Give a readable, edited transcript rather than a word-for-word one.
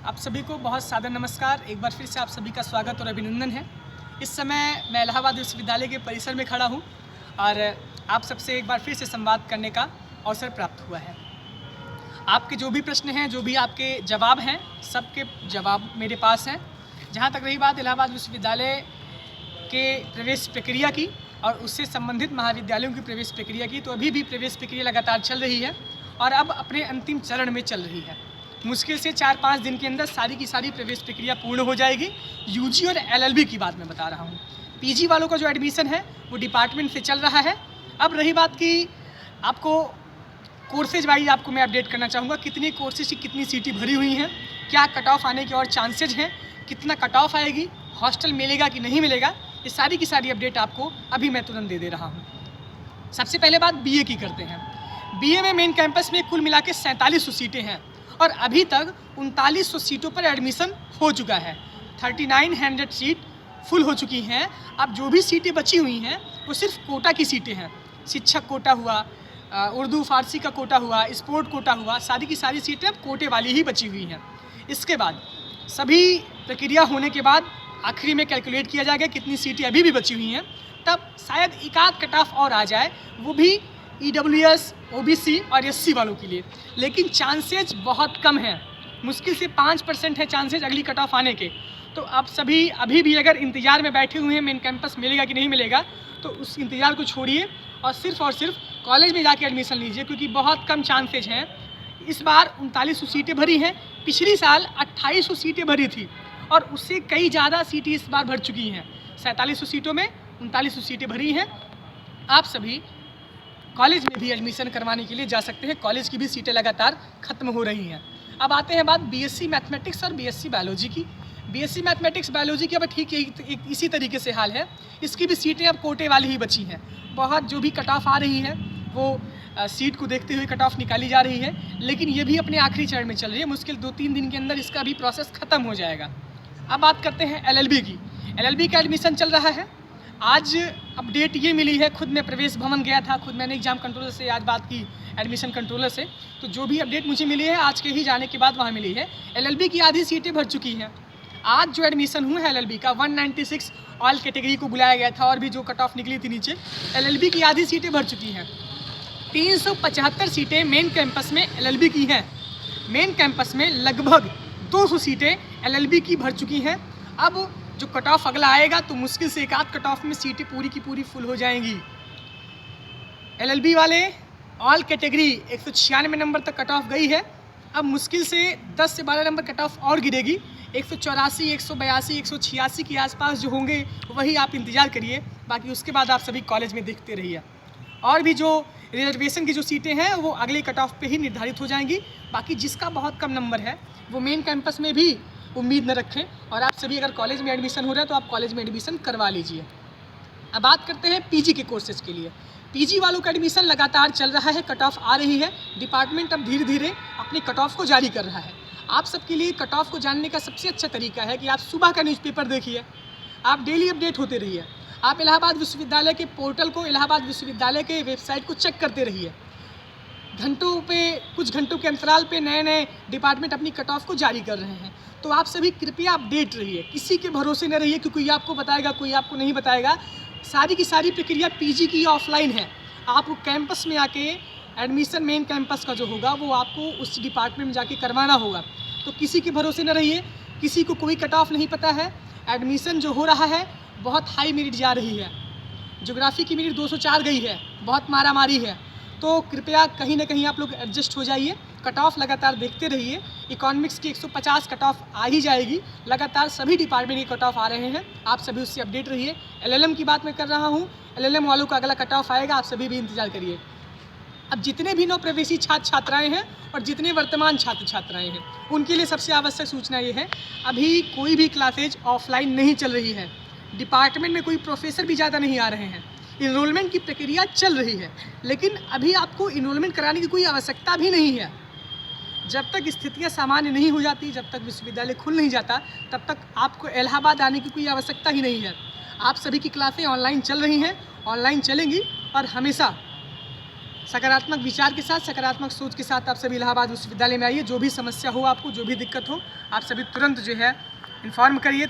आप सभी को बहुत सादर नमस्कार। एक बार फिर से आप सभी का स्वागत और अभिनंदन है। इस समय मैं इलाहाबाद विश्वविद्यालय के परिसर में खड़ा हूँ और आप सबसे एक बार फिर से संवाद करने का अवसर प्राप्त हुआ है। आपके जो भी प्रश्न हैं, जो भी आपके जवाब हैं, सबके जवाब मेरे पास हैं। जहाँ तक रही बात इलाहाबाद विश्वविद्यालय के प्रवेश प्रक्रिया की और उससे संबंधित महाविद्यालयों की प्रवेश प्रक्रिया की, तो अभी भी प्रवेश प्रक्रिया लगातार चल रही है और अब अपने अंतिम चरण में चल रही है। मुश्किल से 4-5 दिन के अंदर सारी की सारी प्रवेश प्रक्रिया पूर्ण हो जाएगी। यूजी और एलएलबी की बात मैं बता रहा हूँ। पीजी वालों का जो एडमिशन है वो डिपार्टमेंट से चल रहा है। अब रही बात कि आपको कोर्सेज वाइज आपको मैं अपडेट करना चाहूँगा, कितनी कोर्सेज की कितनी सीटें भरी हुई हैं, क्या कट ऑफ आने के और चांसेज हैं, कितना कट ऑफ आएगी, हॉस्टल मिलेगा कि नहीं मिलेगा, ये सारी की सारी अपडेट आपको अभी मैं तुरंत दे रहा हूँ। सबसे पहले बात बीए की करते हैं। बीए में मेन कैंपस में कुल मिला के 4700 सीटें हैं और अभी तक 3900 सीटों पर एडमिशन हो चुका है। 3900 सीट फुल हो चुकी हैं। अब जो भी सीटें बची हुई हैं वो सिर्फ कोटा की सीटें हैं। शिक्षक कोटा हुआ, उर्दू फारसी का कोटा हुआ, स्पोर्ट कोटा हुआ, सारी की सारी सीटें अब कोटे वाली ही बची हुई हैं। इसके बाद सभी प्रक्रिया होने के बाद आखिरी में कैलकुलेट किया जाएगा कितनी सीटें अभी भी बची हुई हैं, तब शायद एकाध कट ऑफ और आ जाए, वो भी EWS, OBC और SC वालों के लिए। लेकिन चांसेज बहुत कम हैं, मुश्किल से 5% है चांसेज अगली कट ऑफ आने के। तो आप सभी अभी भी अगर इंतज़ार में बैठे हुए हैं मेन कैंपस मिलेगा कि नहीं मिलेगा, तो उस इंतज़ार को छोड़िए और सिर्फ कॉलेज में जाके एडमिशन लीजिए, क्योंकि बहुत कम चांसेज हैं। इस बार 3900 सीटें भरी हैं, पिछली साल 2800 सीटें भरी थी और उससे कई ज़्यादा सीटें इस बार भर चुकी हैं। 4700 सीटों में 3900 सीटें भरी हैं। आप सभी कॉलेज में भी एडमिशन करवाने के लिए जा सकते हैं। कॉलेज की भी सीटें लगातार ख़त्म हो रही हैं। अब आते हैं बात BSc मैथमेटिक्स और BSc बायोलॉजी की। BSc मैथमेटिक्स बायोलॉजी की अब ठीक इसी तरीके से हाल है। इसकी भी सीटें अब कोटे वाली ही बची हैं। बहुत जो भी कट ऑफ आ रही है वो सीट को देखते हुए कट ऑफ निकाली जा रही है, लेकिन ये भी अपने आखिरी चरण में चल रही है। मुश्किल 2-3 दिन के अंदर इसका भी प्रोसेस ख़त्म हो जाएगा। अब बात करते हैं LLB की। LLB का एडमिशन चल रहा है। आज अपडेट ये मिली है, खुद मैं प्रवेश भवन गया था, खुद मैंने एग्ज़ाम कंट्रोलर से आज बात की, एडमिशन कंट्रोलर से, तो जो भी अपडेट मुझे मिली है आज के ही जाने के बाद वहाँ मिली है। LLB की आधी सीटें भर चुकी हैं। आज जो एडमिशन हुआ है LLB का 196 ऑल कैटेगरी को बुलाया गया था और भी जो कट ऑफ निकली थी नीचे, LLB की आधी सीटें भर चुकी हैं। 375 सीटें मेन कैंपस में LLB की हैं। मेन कैंपस में लगभग 200 सीटें LLB की भर चुकी हैं। अब जो कट ऑफ अगला आएगा तो मुश्किल से एकाध कट ऑफ में सीटें पूरी की पूरी फुल हो जाएंगी। LLB वाले ऑल कैटेगरी 196 नंबर तक कट ऑफ गई है। अब मुश्किल से 10 से 12 नंबर कट ऑफ और गिरेगी। 184, 182, 186 के आसपास जो होंगे वही आप इंतज़ार करिए। बाकी उसके बाद आप सभी कॉलेज में देखते रहिए। और भी जो रिजर्वेशन की जो सीटें हैं वो अगले कट ऑफ पे ही निर्धारित हो जाएंगी। बाकी जिसका बहुत कम नंबर है वो मेन कैंपस में भी उम्मीद न रखें और आप सभी अगर कॉलेज में एडमिशन हो रहा है तो आप कॉलेज में एडमिशन करवा लीजिए। अब बात करते हैं पीजी के कोर्सेज के लिए। पीजी वालों का एडमिशन लगातार चल रहा है, कट ऑफ आ रही है। डिपार्टमेंट अब धीरे धीरे अपने कट ऑफ को जारी कर रहा है। आप सबके लिए कट ऑफ को जानने का सबसे अच्छा तरीका है कि आप सुबह का न्यूज़पेपर देखिए, आप डेली अपडेट होते रहिए। आप इलाहाबाद विश्वविद्यालय के पोर्टल को, इलाहाबाद विश्वविद्यालय के वेबसाइट को चेक करते रहिए। कुछ घंटों के अंतराल पे नए नए डिपार्टमेंट अपनी कट ऑफ को जारी कर रहे हैं। तो आप सभी कृपया अपडेट रहिए, किसी के भरोसे न रहिए कि कोई आपको बताएगा कोई आपको नहीं बताएगा। सारी की सारी प्रक्रिया पीजी की ऑफलाइन है। आप कैंपस में आके एडमिशन मेन कैंपस का जो होगा वो आपको उस डिपार्टमेंट में जाके करवाना होगा। तो किसी के भरोसे न रहिए, किसी को कोई कट ऑफ नहीं पता है। एडमिशन जो हो रहा है बहुत हाई मेरिट जा रही है। ज्योग्राफी की मेरिट 204 गई है, बहुत मारामारी है। तो कृपया कहीं ना कहीं आप लोग एडजस्ट हो जाइए, कट ऑफ लगातार देखते रहिए। इकोनॉमिक्स की 150 कट ऑफ आ ही जाएगी। लगातार सभी डिपार्टमेंट के कट ऑफ आ रहे हैं, आप सभी उससे अपडेट रहिए। LLM की बात मैं कर रहा हूँ, LLM वालों का अगला कट ऑफ आएगा, आप सभी भी इंतजार करिए। अब जितने भी नव प्रवेशी छात्र छात्राएँ हैं और जितने वर्तमान छात्र छात्राएँ हैं उनके लिए सबसे आवश्यक सूचना ये है, अभी कोई भी क्लासेज ऑफलाइन नहीं चल रही है। डिपार्टमेंट में कोई प्रोफेसर भी ज़्यादा नहीं आ रहे हैं। इनरोलमेंट की प्रक्रिया चल रही है, लेकिन अभी आपको इनरोलमेंट कराने की कोई आवश्यकता भी नहीं है। जब तक स्थितियां सामान्य नहीं हो जाती, जब तक विश्वविद्यालय खुल नहीं जाता, तब तक आपको इलाहाबाद आने की कोई आवश्यकता ही नहीं है। आप सभी की क्लासें ऑनलाइन चल रही हैं, ऑनलाइन चलेंगी और हमेशा सकारात्मक विचार के साथ, सकारात्मक सोच के साथ आप सभी इलाहाबाद विश्वविद्यालय में आइए। जो भी समस्या हो आपको, जो भी दिक्कत हो, आप सभी तुरंत जो है इन्फॉर्म करिए।